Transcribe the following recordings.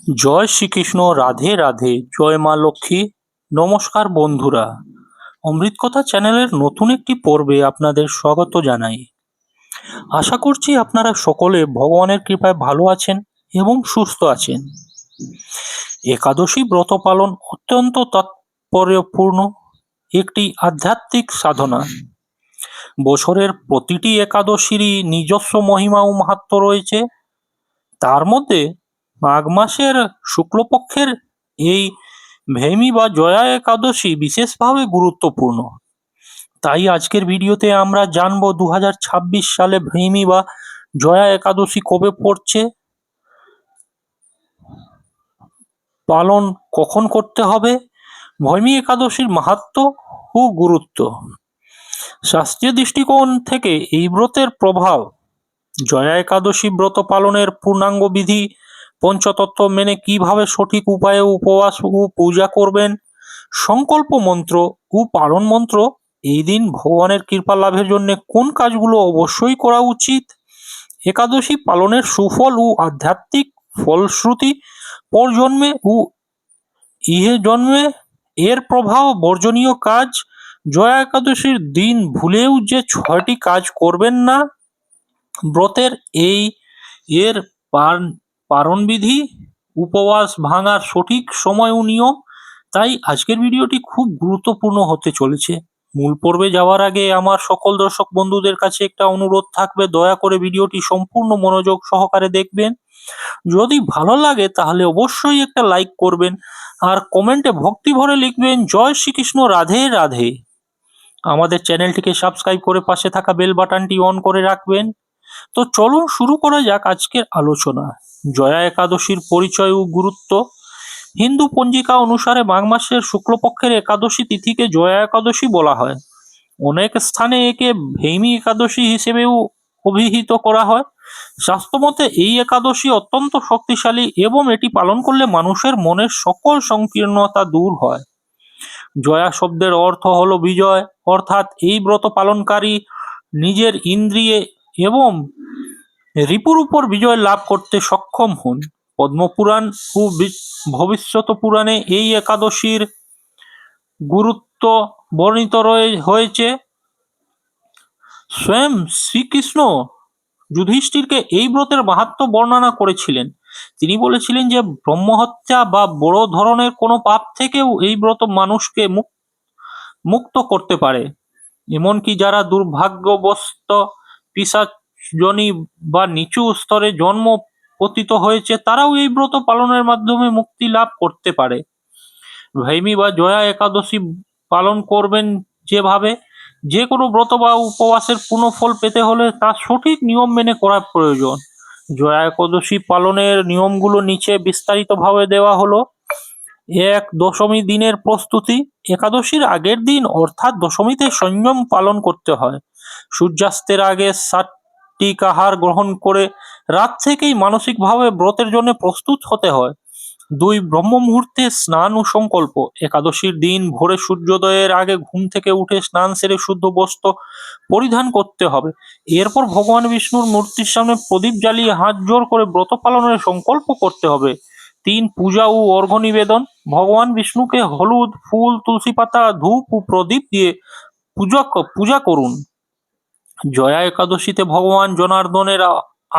জয় শ্রীকৃষ্ণ, রাধে রাধে, জয় মা লক্ষ্মী। নমস্কার বন্ধুরা, অমৃতকথা চ্যানেলের নতুন একটি পর্বে আপনাদের স্বাগত জানাই। আশা করছি আপনারা সকলে ভগবানের কৃপায় ভালো আছেন এবং সুস্থ আছেন। একাদশী ব্রত পালন অত্যন্ত তাৎপর্যপূর্ণ একটি আধ্যাত্মিক সাধনা। বছরের প্রতিটি একাদশীরই নিজস্ব মহিমা ও মাহাত্ম্য রয়েছে। তার মধ্যে মাঘ মাসের শুক্লপক্ষের এই ভৈমী বা জয়া একাদশী বিশেষভাবে গুরুত্বপূর্ণ। তাই আজকের ভিডিওতে আমরা জানবো 2026 সালে ভৈমী বা জয়া একাদশী কবে পড়ছে, পালন কখন করতে হবে, ভৈমী একাদশীর মাহাত্ম্য ও গুরুত্ব। শাস্ত্রীয় দৃষ্টিকোণ থেকে এই ব্রতের প্রভাব, জয়া একাদশী ব্রত পালনের পূর্ণাঙ্গ বিধি, পঞ্চতত্ত্ব মেনে কিভাবে সঠিক উপায়ে উপবাস ও পূজা করবেন, সংকল্প মন্ত্র ও পালন মন্ত্র, এই দিন ভগবানের কৃপা লাভের জন্য কোন কাজগুলো অবশ্যই করা উচিত, একাদশী পালনের সুফল ও আধ্যাত্মিক ফলশ্রুতি, পরজন্মে ও ইহে জন্মে এর প্রভাব, বর্জনীয় কাজ, জয়া একাদশীর দিন ভুলেও যে 6টি কাজ করবেন না, ব্রতের এর পারণবিধি, উপবাস ভাঙার সঠিক সময় ও নিয়ম। তাই আজকের ভিডিওটি খুব গুরুত্বপূর্ণ হতে চলেছে। মূল পর্বে যাওয়ার আগে আমার সকল দর্শক বন্ধুদের কাছে একটা অনুরোধ থাকবে, দয়া করে ভিডিওটি সম্পূর্ণ মনোযোগ সহকারে দেখবেন। যদি ভালো লাগে তাহলে অবশ্যই একটা লাইক করবেন আর কমেন্টে ভক্তি ভরে লিখবেন জয় শ্রীকৃষ্ণ, রাধে রাধে। আমাদের চ্যানেলটিকে সাবস্ক্রাইব করে পাশে থাকা বেল বাটনটি অন করে রাখবেন। তো চলুন শুরু করা যাক আজকের আলোচনা। জয়া একাদশীর পরিচয় ও গুরুত্ব। হিন্দু পঞ্জিকা অনুসারে মাঘ মাসের শুক্লপক্ষের একাদশী তিথিকে জয়া একাদশী বলা হয়। অনেক স্থানে একে ভৈমী একাদশী হিসেবেও অভিহিত করা হয়। শাস্ত্রমতে এই একাদশী অত্যন্ত শক্তিশালী এবং এটি পালন করলে মানুষের মনের সকল সংকীর্ণতা দূর হয়। জয়া শব্দের অর্থ হলো বিজয়, অর্থাৎ এই ব্রত পালনকারী নিজের ইন্দ্রিয়ে এবং রিপুর উপর বিজয় লাভ করতে সক্ষম হন। পদ্মপুরাণ ও ভবিষ্যৎ পুরাণে এই একাদশীর গুরুত্ব বর্ণিত হয়েছে। স্বয়ং শ্রীকৃষ্ণ যুধিষ্ঠিরকে এই ব্রতের মাহাত্ম্য বর্ণনা করেছিলেন। তিনি বলেছিলেন যে ব্রহ্মহত্যা বা বড় ধরনের কোনো পাপ থেকেও এই ব্রত মানুষকে মুক্ত করতে পারে। এমনকি যারা দুর্ভাগ্যবশত পিশাচজনী বা নিচু স্তরে জন্ম পতিত হয়েছে, তারাও এই ব্রত পালনের মাধ্যমে মুক্তি লাভ করতে পারে। ভৈমী বা জয়া একাদশী পালন করবেন যেভাবে, যে কোনো ব্রত বা উপবাসের পূর্ণ ফল পেতে হলে তার সঠিক নিয়ম মেনে করা প্রয়োজন। জয়া একাদশী পালনের নিয়মগুলো নিচে বিস্তারিতভাবে দেওয়া হলো। 1. দশমী দিনের প্রস্তুতি। একাদশীর আগের দিন অর্থাৎ দশমীতে সংযম পালন করতে হয়। সূর্যাস্তের আগে সাত্ত্বিক আহার গ্রহণ করে রাত থেকেই মানসিকভাবে ব্রতের জন্য প্রস্তুত হতে হয়। 2. ব্রহ্ম মুহূর্তে স্নান ও সংকল্প। একাদশীর দিন ভোরে সূর্যোদয়ের আগে ঘুম থেকে উঠে স্নান সেরে শুদ্ধ বস্ত্র পরিধান করতে হবে। এরপর ভগবান বিষ্ণুর মূর্তির সামনে প্রদীপ জ্বালিয়ে হাত জোড় করে ব্রত পালনের সংকল্প করতে হবে। 3. পূজা ও অর্ঘ্য নিবেদন। ভগবান বিষ্ণুকে হলুদ, ফুল, তুলসী পাতা, ধূপ ও প্রদীপ দিয়ে পূজা করুন। জয়া একাদশীতে ভগবান জনার্দনের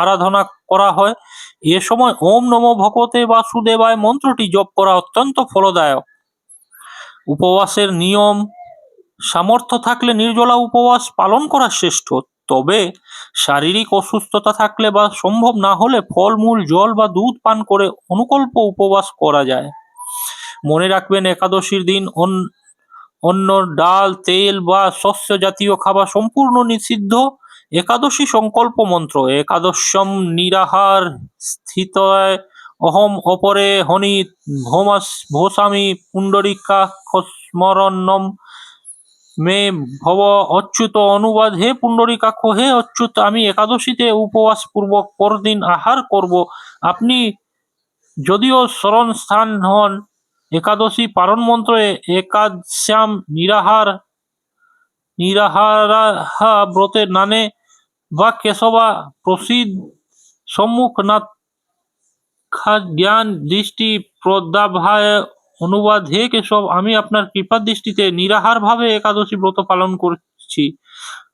আরাধনা করা হয়। এ সময় ওম নমো ভগবতে বাসুদেবায় মন্ত্রটি জপ করা অত্যন্ত ফলদায়ক। উপবাসের নিয়ম। সামর্থ্য থাকলে নির্জলা উপবাস পালন করা শ্রেষ্ঠ, তবে শারীরিক অসুস্থতা থাকলে বা সম্ভব না হলে ফলমূল, জল বা দুধ পান করে অনুকল্প উপবাস করা যায়। মনে রাখবেন, একাদশীর দিন অন্ন, ডাল, তেল বা শস্য জাতীয় খাবার সম্পূর্ণ নিষিদ্ধ। একাদশী সংকল্প মন্ত্র। একাদশম নিরাহার স্থিতয় অহম অপরে হনি ভোসামি পুণ্ডরিকাক্ষস্মরণম মে ভব অচ্যুত। অনুবাদ: হে পুণ্ডরিকাক্ষ, হে অচ্যুত, আমি একাদশীতে উপবাস পূর্বক পরদিন আহার করব। আপনি যদিও শরণ স্থান হন। একাদশী পারণ মন্ত্র। একাদশ্যাম নিরাহারাহা ব্রতে নানে বা কেশবা প্রসিদ সম্মুখ শিক্ষা জ্ঞান দৃষ্টি প্রদ্যাভায় অনুবাদ হে কেশব, আমি আপনার কৃপার দৃষ্টিতে নিরাহার ভাবে একাদশী ব্রত পালন করছি।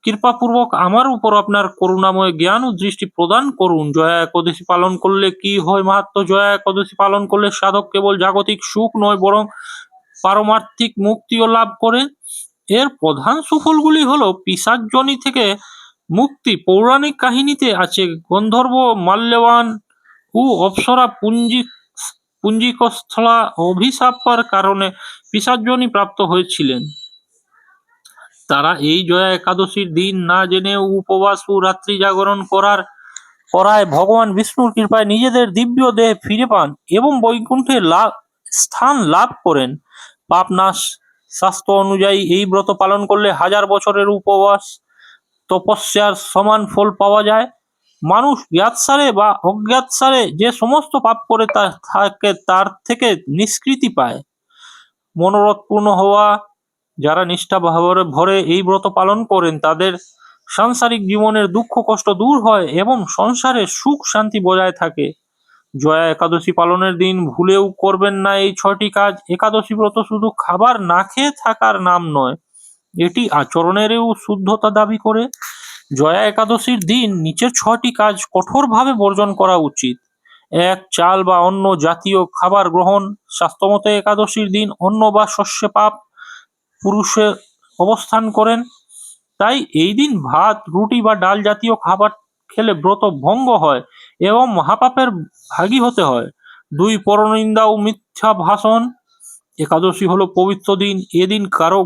কৃপাপূর্বক আমার উপর আপনার করুণাময় জ্ঞান ও দৃষ্টি প্রদান করুন। জয়া একাদশী পালন করলে কি হয় মাহাত্ম্য? জয়া একাদশী পালন করলে সাধক কেবল জাগতিক সুখ নয়, বরং পারমার্থিক মুক্তিও লাভ করে। এর প্রধান সুফলগুলি হলো পিশাচযোনি থেকে মুক্তি। পৌরাণিক কাহিনীতে আছে গন্ধর্ব মাল্যবান ও অপ্সরা পুঞ্জিকস্থলা অভিশাপের কারণে পিশাচযোনি প্রাপ্ত হয়েছিলেন। তারা এই জয়া একাদশীর দিন না জেনেও উপবাস ও রাত্রি জাগরণ করায় ভগবান বিষ্ণুর কৃপায় নিজেদের দিব্য দেহ ফিরে পান এবং বৈকুণ্ঠে স্থান লাভ করেন। পাপ নাশ শাস্ত্র অনুযায়ী এই ব্রত পালন করলে 1000 বছরের উপবাস তপস্যার সমান ফল পাওয়া যায়। মানুষ জ্ঞাতসারে বা অজ্ঞাতসারে যে সমস্ত পাপ করে থাকে তার থেকে নিষ্কৃতি পায়। মনোরথ পূর্ণ হওয়া। যারা নিষ্ঠা ভরে এই ব্রত পালন করেন তাদের সাংসারিক জীবনের দুঃখ কষ্ট দূর হয় এবং সংসারে সুখ শান্তি বজায় থাকে। জয়া একাদশী পালনের দিন ভুলেও করবেন না এই 6টি কাজ। একাদশী ব্রত শুধু খাবার না খেয়ে থাকার নাম নয়, এটি আচরণেরও শুদ্ধতা দাবি করে। জয়া একাদশীর দিন নিচের 6টি কাজ কঠোরভাবে বর্জন করা উচিত। 1. চাল বা অন্য জাতীয় খাবার গ্রহণ। শাস্ত্রমতে একাদশীর দিন অন্ন বা শস্যে পাপ পুরুষে অবস্থান করেন, তাই এই দিন ভাত রুটি বা ডাল জাতীয় খাবার খেলে ব্রত ভঙ্গ হয় এবং মহাপাপের ভাগী হতে হয়। 2. পরনিন্দা ও মিথ্যা ভাষণ। একাদশী হলো পবিত্র দিন। এদিন কারো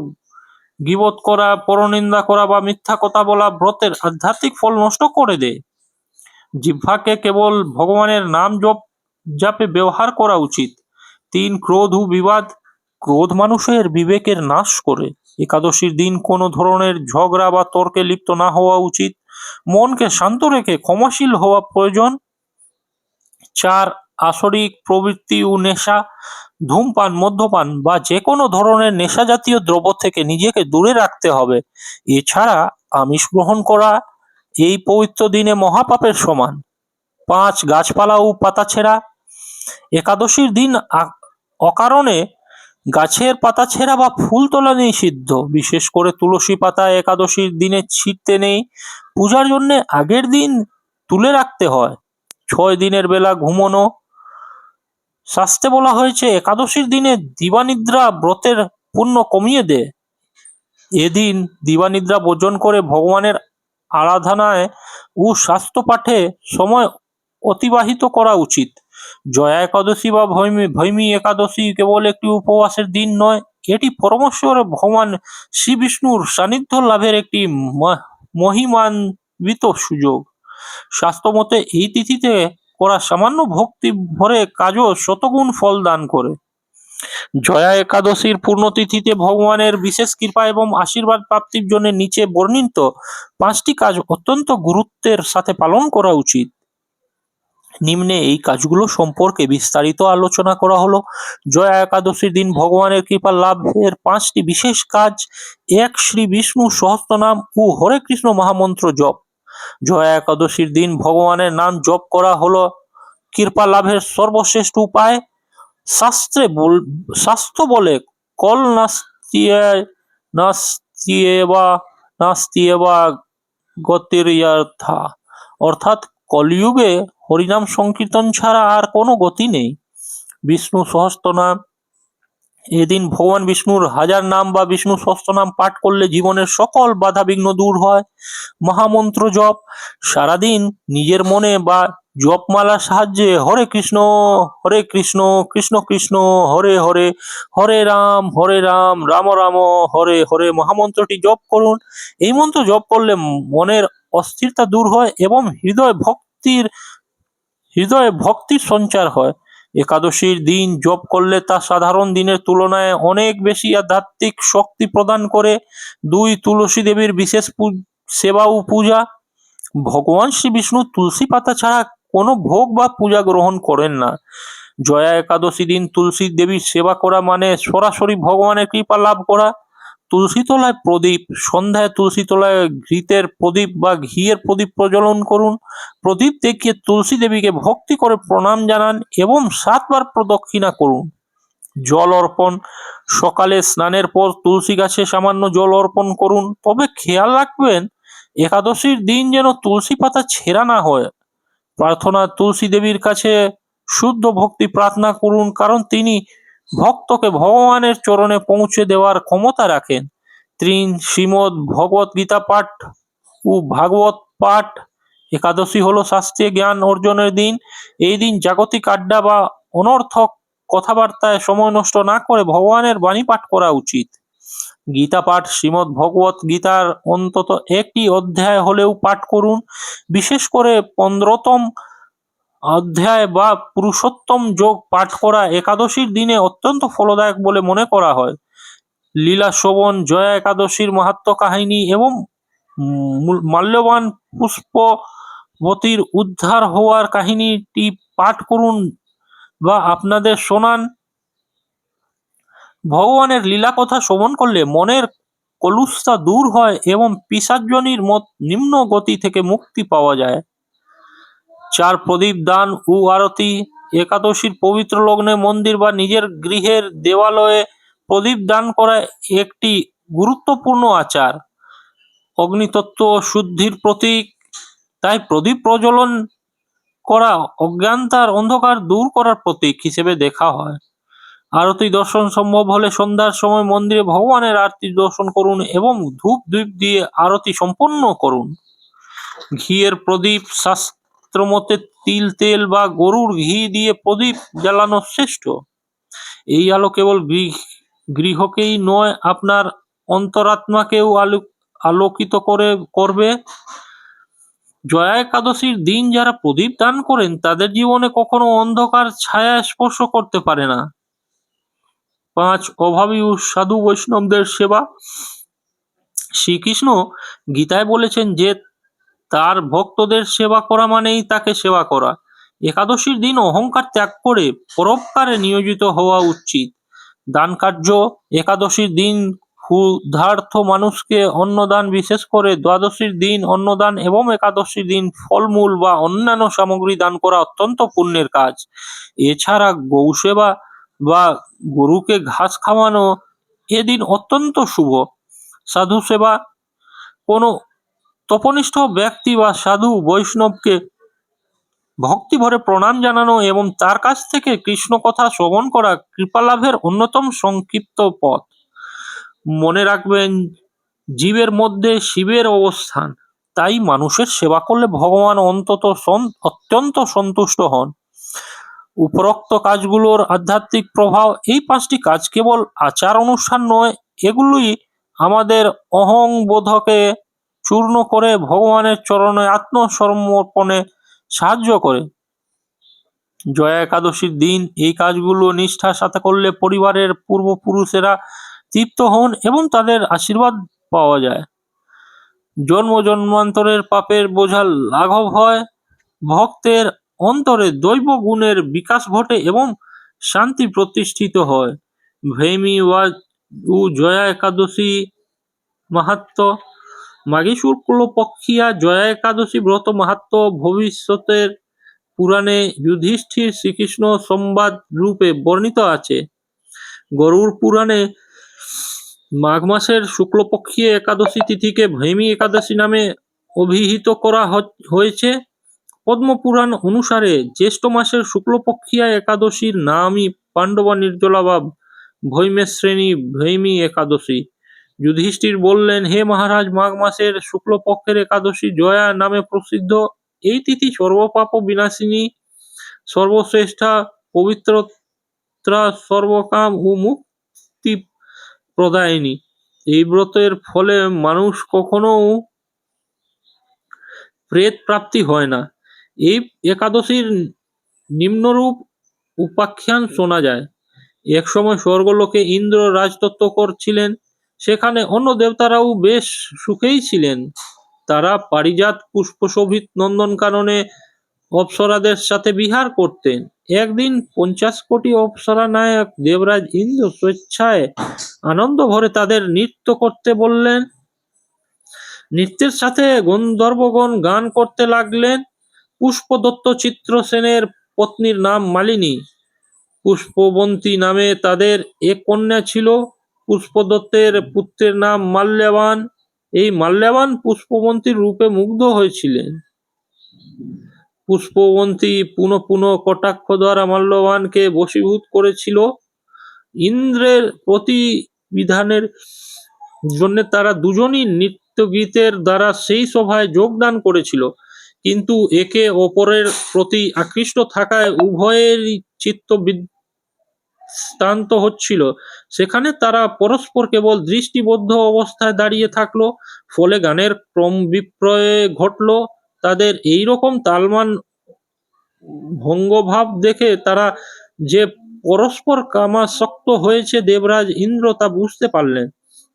গীবত করা, পরনিন্দা করা বা মিথ্যা কথা বলা ব্রতের আধ্যাত্মিক ফল নষ্ট করে দেয়। জিহ্বাকে কেবল ভগবানের নাম জাপে ব্যবহার করা উচিত। 3. ক্রোধ ও বিবাদ। ক্রোধ মানুষের বিবেকের নাশ করে। একাদশীর দিন কোনো ধরনের ঝগড়া বা তর্কে লিপ্ত না হওয়া উচিত। মনকে শান্ত রেখে ক্ষমাশীল হওয়া প্রয়োজন। 4. আসরিক প্রবৃত্তি ও নেশা। ধূমপান, মদ্যপান বা যে কোনো ধরনের নেশা জাতীয় দ্রব্য থেকে নিজেকে দূরে রাখতে হবে। এছাড়া আমিষ গ্রহণ করা এই পবিত্র দিনে মহাপাপের সমান। 5. গাছপালা ও পাতা ছেঁড়া। একাদশীর দিন অকারণে গাছের পাতা ছেঁড়া বা ফুল তোলা নিষিদ্ধ। বিশেষ করে তুলসী পাতা একাদশীর দিনে ছিঁড়তে নেই। পূজার জন্য আগের দিন তুলে রাখতে হয়। 6 দিনের বেলা ঘুমানো। শাস্ত্রে বলা হয়েছে একাদশীর দিনে দিবানিদ্রা ব্রতের পুণ্য কমিয়ে দেয়। এদিন দিবানিদ্রা বর্জন করে ভগবানের আরাধনায় ও শাস্ত্র পাঠে সময় অতিবাহিত করা উচিত। জয়া একাদশী বা ভৈমী একাদশী কেবল একটি উপবাসের দিন নয়, এটি পরমেশ্বর ভগবান শ্রী বিষ্ণুর সান্নিধ্য লাভের একটি মহিমান্বিত সুযোগ। শাস্ত্রমতে এই তিথিতে করা সামান্য ভক্তি ভরে কাজও শতগুণ ফল দান করে। জয়া একাদশীর পূর্ণতিথিতে ভগবানের বিশেষ কৃপা এবং আশীর্বাদ প্রাপ্তির জন্য নিচে বর্ণিত 5টি কাজ অত্যন্ত গুরুত্বের সাথে পালন করা উচিত। নিম্নে এই কাজগুলো সম্পর্কে বিস্তারিত আলোচনা করা হলো। জয়া একাদশীর দিন ভগবানের কৃপা লাভের 5টি বিশেষ কাজ। 1. শ্রী বিষ্ণু সহস্রনাম ও হরে কৃষ্ণ মহামন্ত্র জপ। জয়া একাদশীর দিন ভগবানের নাম জপ করা হলো কৃপা লাভের সর্বশ্রেষ্ঠ উপায়। শাস্ত্র বলে কল নাস্তিয়েবা গতির্যথা, অর্থাৎ কলিযুগে হরিনাম সংকীর্তন ছাড়া আর কোনো গতি নেই। বিষ্ণু সহস্রনাম। এদিন ভগবান বিষ্ণুর 1000 নাম বা বিষ্ণু সহস্রনাম পাঠ করলে জীবনের সকল বাধা বিঘ্ন দূর হয়। মহামন্ত্র জপ। সারাদিন নিজের মনে বা জপমালার সাহায্যে হরে কৃষ্ণ কৃষ্ণ কৃষ্ণ হরে হরে, হরে রাম রাম রাম হরে হরে মহামন্ত্রটি জপ করুন। এই মন্ত্র জপ করলে মনের অস্থিরতা দূর হয় এবং হৃদয়ে ভক্তির সঞ্চার হয়। একাদশীর দিন জপ করলে তা সাধারণ দিনের তুলনায় অনেক বেশি আধ্যাত্মিক শক্তি প্রদান করে। 2. তুলসী দেবীর বিশেষ সেবা ও পূজা। ভগবান শ্রী বিষ্ণু তুলসী পাতা ছাড়া কোনো ভোগ বা পূজা গ্রহণ করেন না। জয়া একাদশী দিন তুলসী দেবীর সেবা করা মানে সরাসরি ভগবানের কৃপা লাভ করা। তুলসীতলায় প্রদীপ, সন্ধ্যায় তুলসীতলায় ঘৃতের প্রদীপ বা ঘিয়ের প্রদীপ প্রজ্বলন করুন। প্রদীপ দেখিয়ে তুলসী দেবীকে ভক্তি করে প্রণাম জানান এবং 7 বার প্রদক্ষিণা করুন। জল অর্পণ, সকালে স্নানের পর তুলসী গাছে সামান্য জল অর্পণ করুন। তবে খেয়াল রাখবেন একাদশীর দিন যেন তুলসী পাতা ছেঁড়া না হয়। প্রার্থনা, তুলসী দেবীর কাছে শুদ্ধ ভক্তি প্রার্থনা করুন, কারণ তিনি ভক্তকে ভগবানের চরণে পৌঁছে দেওয়ার ক্ষমতা রাখেন। শ্রীমদ্ ভগবত গীতা পাঠ ও ভাগবত পাঠ। একাদশী হলো শাস্ত্রীয় জ্ঞান অর্জনের দিন। এই দিন জাগতিক আড্ডা বা অনর্থক কথাবার্তায় সময় নষ্ট না করে ভগবানের বাণী পাঠ করা উচিত। গীতা পাঠ, শ্রীমদ্ ভগবত গীতার অন্তত একটি অধ্যায় হলেও পাঠ করুন। বিশেষ করে 15তম অধ্যায় বা পুরুষোত্তম যোগ পাঠ করা একাদশীর দিনে অত্যন্ত ফলদায়ক বলে মনে করা হয়। লীলা শ্রবণ, জয়া একাদশীর মাহাত্ম্য কাহিনী এবং মাল্যবান পুষ্পবতীর উদ্ধার হওয়ার কাহিনীটি পাঠ করুন বা আপনাদের শোনান। ভগবানের লীলা কথা শ্রবণ করলে মনের কলুষতা দূর হয় এবং পিশাচযোনির নিম্ন গতি থেকে মুক্তি পাওয়া যায়। 4 প্রদীপ দান ও আরতি। একাদশীর পবিত্র লগ্নে মন্দির বা নিজের গৃহের দেবালয়ে প্রদীপ দান করা একটি গুরুত্বপূর্ণ আচার। অগ্নিতত্ত্ব শুদ্ধির প্রতীক, তাই প্রদীপ প্রজ্বলন করা অজ্ঞানতার অন্ধকার দূর করার প্রতীক হিসেবে দেখা হয়। আরতি দর্শন সম্ভব হলে সন্ধ্যার সময় মন্দিরে ভগবানের আরতি দর্শন করুন এবং ধূপ দ্বীপ দিয়ে আরতি সম্পন্ন করুন। ঘিয়ের প্রদীপ, শাস্ত্রমতে তিল, তেল বা গরুর ঘি দিয়ে প্রদীপ জ্বালানো শ্রেষ্ঠ। এই আলো কেবল গৃহকেই নয়, আপনার অন্তরাত্মাকেও আলোকিত করবে। জয়া একাদশীর দিন যারা প্রদীপ দান করেন তাদের জীবনে কখনো অন্ধকার ছায়া স্পর্শ করতে পারে না। 5 অভাবী ও সাধু বৈষ্ণবদের সেবা। শ্রীকৃষ্ণ গীতায় বলেছেন যে তার ভক্তদের সেবা করা মানেই তাকে সেবা করা। একাদশীর দিন অহংকার ত্যাগ করে পরোপকারে নিয়োজিত হওয়া উচিত। দান কার্য। একাদশীর দিন ক্ষুধার্ত মানুষকে অন্নদান, বিশেষ করে দ্বাদশীর দিন অন্নদান এবং একাদশীর দিন ফলমূল বা অন্যান্য সামগ্রী দান করা অত্যন্ত পুণ্যের কাজ। এছাড়া গৌসেবা বা গরুকে ঘাস খাওয়ানো এদিন অত্যন্ত শুভ। সাধু সেবা। কোনো তপনিষ্ঠ ব্যক্তি বা সাধু বৈষ্ণবকে ভক্তি ভরে প্রণাম জানানো এবং তার কাছ থেকে কৃষ্ণ কথা শ্রবণ করা কৃপালাভের অন্যতম সংক্ষিপ্ত পথ। মনে রাখবেন জীবের মধ্যে শিবের অবস্থান, তাই মানুষের সেবা করলে ভগবান অত্যন্ত সন্তুষ্ট হন। উপরোক্ত কাজগুলোর আধ্যাত্মিক প্রভাব। এই 5টি কাজ কেবল আচার অনুষ্ঠান নয়, এগুলি আমাদের অহংবোধকে চূর্ণ করে ভগবানের চরণে আত্মসমর্পণে সাহায্য করে। জয়া একাদশীর দিন এই কাজগুলো নিষ্ঠার সাথে করলে পরিবারের পূর্বপুরুষেরা তৃপ্ত হন এবং তাদের আশীর্বাদ পাওয়া যায়। জন্ম জন্মান্তরের পাপের বোঝা লাঘব হয়। ভক্তের অন্তরে দৈব গুণের বিকাশ ঘটে এবং শান্তি প্রতিষ্ঠিত হয়। ভৈমী ও জয়া একাদশী মাহাত্ম্য। মাঘী শুক্ল পক্ষিয়া জয়া একাদশী ব্রত মাহাত্ম্য ভবিষ্যতের পুরাণে যুধিষ্ঠির শ্রীকৃষ্ণ সংবাদ রূপে বর্ণিত আছে। গরুড় পুরাণে মাঘ মাসের শুক্লপক্ষীয় একাদশী তিথিকে ভৈমী একাদশী নামে অভিহিত করা হয়েছে। পদ্মপুরাণ অনুসারে জ্যৈষ্ঠ মাসের শুক্লপক্ষীয়া একাদশীর নামই পাণ্ডবা নির্জলা বা ভৈমেশ্রেণী ভৈমী একাদশী। যুধিষ্ঠির বললেন, হে মহারাজ, মাঘ মাসের শুক্লপক্ষের একাদশী জয়া নামে প্রসিদ্ধ। এই তিথি সর্বপাপ বিনাশিনী, সর্বশ্রেষ্ঠা, পবিত্রতা, সর্বকাম ও মুক্তি প্রদায়িনী। এই ব্রতের ফলে মানুষ কখনো প্রেত প্রাপ্তি হয় না। এই একাদশীর নিম্নরূপ উপাখ্যান শোনা যায়। এক সময় স্বর্গলোকে ইন্দ্র রাজত্ব করছিলেন। সেখানে অন্য দেবতারাও বেশ সুখেই ছিলেন। তারা পারিজাত পুষ্পশোভিত নন্দনকাননে অপ্সরাদের সাথে বিহার করতেন। একদিন 50 কোটি অপ্সরা নায়ক দেবরাজ ইন্দ্র স্বেচ্ছায় আনন্দ ভরে তাদের নৃত্য করতে বললেন। নৃত্যের সাথে গন্ধর্বগণ গান করতে লাগলেন। পুষ্পদত্ত চিত্রসেনের পত্নীর নাম মালিনী, পুষ্পবন্তী নামে তাদের এক কন্যা ছিল। পুষ্পদত্তের পুত্রের নাম মাল্যবান। এই মাল্যবান পুষ্পবন্তীর রূপে মুগ্ধ হয়েছিলেন। পুষ্পবন্তী পুনঃ পুনঃ কটাক্ষ দ্বারা মাল্যবানকে বশীভূত করেছিল। ইন্দ্রের প্রতিবিধানের জন্য তারা দুজনই নৃত্যগীতের দ্বারা সেই সভায় যোগদান করেছিল, কিন্তু একে অপরের প্রতি আকৃষ্ট থাকায় উভয়েরই চিত্ত বিস্তান্ত হচ্ছিল। সেখানে তারা পরস্পর কেবল দৃষ্টিবদ্ধ অবস্থায় দাঁড়িয়ে থাকলো। ফলে গানের ক্রম বিপ্রয়ে ঘটল। তাদের এইরকম তালমান ভঙ্গভাব দেখে তারা যে পরস্পর কামাসক্ত হয়েছে দেবরাজ ইন্দ্র তা বুঝতে পারলেন।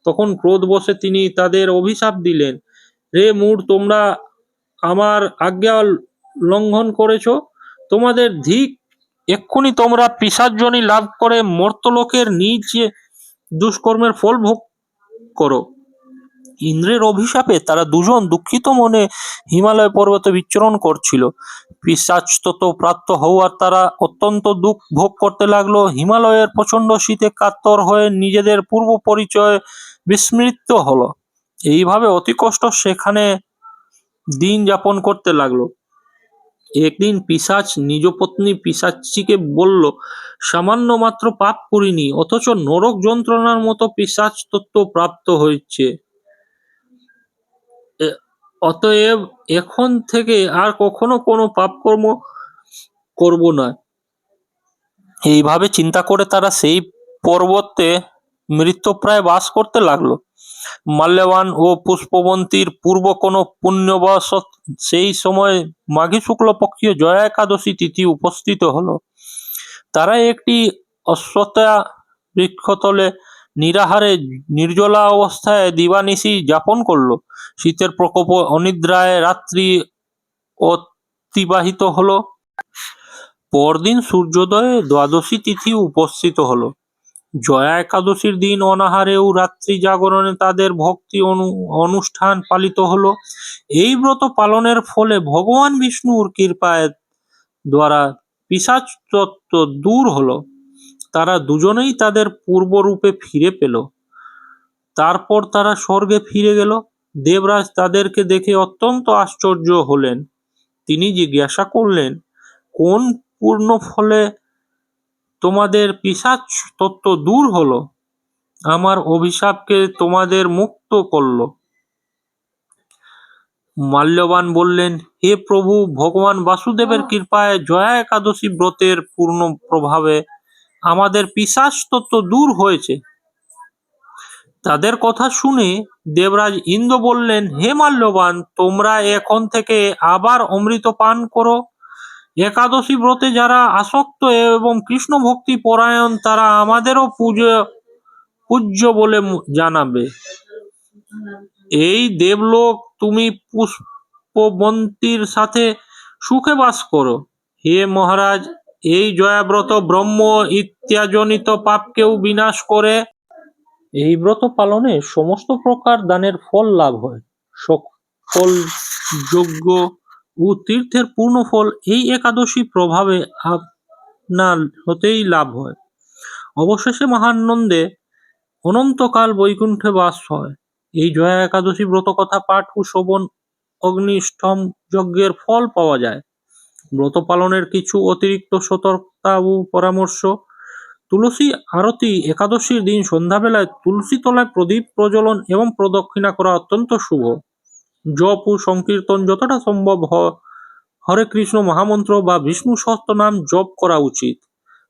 তখন ক্রোধবশে তিনি তাদের অভিশাপ দিলেন, রে মূঢ়, তোমরা আমার আজ্ঞা লঙ্ঘন করেছ। তোমাদের ধিক, এক্ষুনি তোমরা পিশাচযোনি লাভ করে মর্ত্যলোকের নিজ দুষ্কর্মের ফল ভোগ করো। ইন্দ্রের অভিশাপে তারা দুজন দুঃখিত মনে হিমালয় পর্বতে বিচরণ করছিল। পিশাচতত্ত্ব প্রাপ্ত হওয়ার তারা অত্যন্ত দুঃখ ভোগ করতে লাগলো। হিমালয়ের প্রচণ্ড শীতে কাতর হয়ে নিজেদের পূর্ব পরিচয় বিস্মৃত হলো। এইভাবে অতি কষ্ট সেখানে দিন যাপন করতে লাগলো। একদিন পিশাচ নিজ পত্নী পিশাচীকে বলল, সামান্য মাত্র পাপ করিনি, অথচ নরক যন্ত্রণার মতো পিশাচ তত্ত্ব প্রাপ্ত হয়েছে। অতএব এখন থেকে আর কখনো কোনো পাপকর্ম করব না। এইভাবে চিন্তা করে তারা সেই পর্বতে মৃত্যুপ্রায় বাস করতে লাগলো। মাল্যবান ও পুষ্পবন্তীর পূর্ব কোনো পুণ্যবশত সেই সময় মাঘী শুক্লপক্ষীয় জয়া একাদশী তিথি উপস্থিত হলো। তারা একটি অশ্বত্থা বৃক্ষতলে নিরাহারে নির্জলা অবস্থায় দিবানিশি যাপন করলো। শীতের প্রকোপ অনিদ্রায় রাত্রি অতিবাহিত হলো। পরদিন সূর্যোদয়ে দ্বাদশী তিথি উপস্থিত হলো। জয়া একাদশীর দিন অনাহারে ও রাত্রি জাগরণে তাদের ভক্তি অনুষ্ঠান পালিত হলো। এই ব্রত পালনের ফলে ভগবান বিষ্ণুর কৃপায় দ্বারা পিশাচ তত্ত্ব দূর হলো। তারা দুজনেই তাদের পূর্বরূপে ফিরে পেল। তারপর তারা স্বর্গে ফিরে গেল। দেবরাজ তাদেরকে দেখে অত্যন্ত আশ্চর্য হলেন। তিনি জিজ্ঞাসা করলেন, কোন পূর্ণ ফলে তোমাদের পিশাচ তত্ত্ব দূর হলো, আমার অভিশাপকে তোমাদের মুক্ত করল? মাল্যবান বললেন, হে প্রভু, ভগবান বাসুদেবের কৃপায় জয়া একাদশী ব্রতের পূর্ণ প্রভাবে আমাদের পিশাচ তত্ত্ব দূর হয়েছে। তাদের কথা শুনে দেবরাজ ইন্দ্র বললেন, হে মাল্যবান, তোমরা এখন থেকে আবার অমৃত পান করো। একাদশী ব্রতে যারা আসক্ত এবং কৃষ্ণ ভক্তি পরায়ণ তারা আমাদেরও পূজ্য বলে জানাবে। এই দেবলোক তুমি পুষ্পবন্তীর সাথে সুখে বাস করো। হে মহারাজ, এই জয়াব্রত ব্রহ্ম ইত্যাজনিত পাপকেও বিনাশ করে। এই ব্রত পালনে সমস্ত প্রকার দানের ফল লাভ হয়। সকল যজ্ঞ ও তীর্থের পূর্ণ ফল এই একাদশী প্রভাবে আপনার হতেই লাভ হয়। অবশেষে মহানন্দে অনন্তকাল বৈকুণ্ঠে বাস হয়। এই জয়া একাদশী ব্রত কথা পাঠ ও শ্রবণ অগ্নিষ্ঠম যজ্ঞের ফল পাওয়া যায়। ব্রত পালনের কিছু অতিরিক্ত সতর্কতা ও পরামর্শ। তুলসী আরতি একাদশীর দিন সন্ধ্যাবেলায় তুলসী তলায় প্রদীপ প্রজ্বলন এবং প্রদক্ষিণা করা অত্যন্ত শুভ। জপ ও সংকীর্তন যতটা সম্ভব হরে কৃষ্ণ মহামন্ত্র বা বিষ্ণু সহস্রনাম জপ করা উচিত।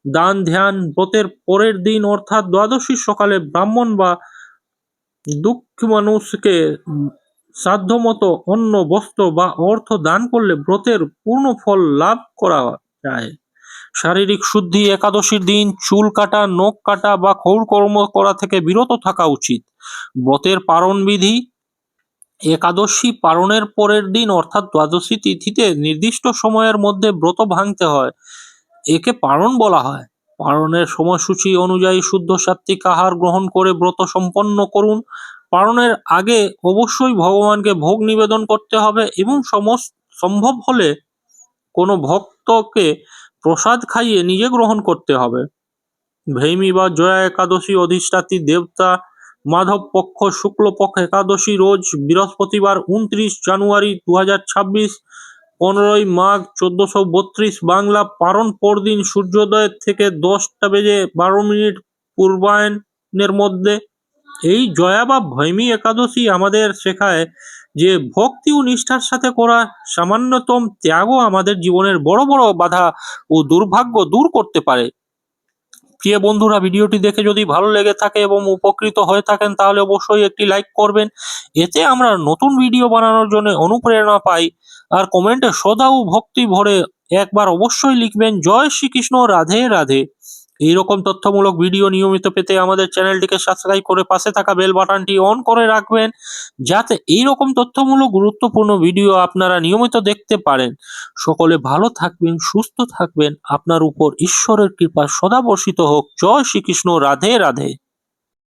দান ধ্যান ব্রতের পরের দিন অর্থাৎ দ্বাদশীর সকালে ব্রাহ্মণ বা দুঃখী মানুষকে সাধ্যমতো অন্ন, বস্ত্র বা অর্থ দান করলে ব্রতের পূর্ণ ফল লাভ করা যায়। শারীরিক শুদ্ধি একাদশীর দিন চুল কাটা, নখ কাটা বা ক্ষৌর কর্ম করা থেকে বিরত থাকা উচিত। ব্রতের পারণ বিধি। একাদশী পালনের পরের দিন অর্থাৎ দ্বাদশী তিথিতে নির্দিষ্ট সময়ের মধ্যে ব্রত ভাঙতে হয়, একে পারণ বলা হয়। পারণের সময়সূচি অনুযায়ী শুদ্ধ সাত্ত্বিক আহার গ্রহণ করে ব্রত সম্পন্ন করুন। পারণের আগে অবশ্যই ভগবানকে ভোগ নিবেদন করতে হবে এবং সম্ভব হলে কোনো ভক্তকে প্রসাদ খাইয়ে নিজে গ্রহণ করতে হবে। ভৈমী বা জয়া একাদশী অধিষ্ঠাত্রী দেবতা মাধব পক্ষ শুক্লপক্ষ একাদশী রোজ বৃহস্পতিবার 29 জানুয়ারি 2026, 15ই মাঘ 1432 বাংলা। পারণ পরদিন সূর্যোদয়ের থেকে 10:12 পূর্বাহ্নের মধ্যে। এই জয়া বা ভৈমী একাদশী আমাদের শেখায় যে ভক্তি ও নিষ্ঠার সাথে করা সামান্যতম ত্যাগও আমাদের জীবনের বড় বড় বাধা ও দুর্ভাগ্য দূর করতে পারে। প্রিয় বন্ধুরা, ভিডিওটি দেখে যদি ভালো লেগে থাকে এবং উপকৃত হয়ে থাকেন তাহলে অবশ্যই একটি লাইক করবেন। এতে আমরা নতুন ভিডিও বানানোর জন্য অনুপ্রেরণা পাই। আর কমেন্টে শ্রদ্ধা ও ভক্তি ভরে একবার অবশ্যই লিখবেন জয় শ্রীকৃষ্ণ, রাধে রাধে। এইরকম তথ্যমূলক ভিডিও নিয়মিত পেতে আমাদের চ্যানেলটিকে সাবস্ক্রাইব করে পাশে থাকা বেল বাটনটি অন করে রাখবেন, যাতে এইরকম তথ্যমূলক গুরুত্বপূর্ণ ভিডিও আপনারা নিয়মিত দেখতে পারেন। সকলে ভালো থাকবেন, সুস্থ থাকবেন, আপনার উপর ঈশ্বরের কৃপা সদা বর্ষিত হোক। জয় শ্রীকৃষ্ণ, রাধে রাধে।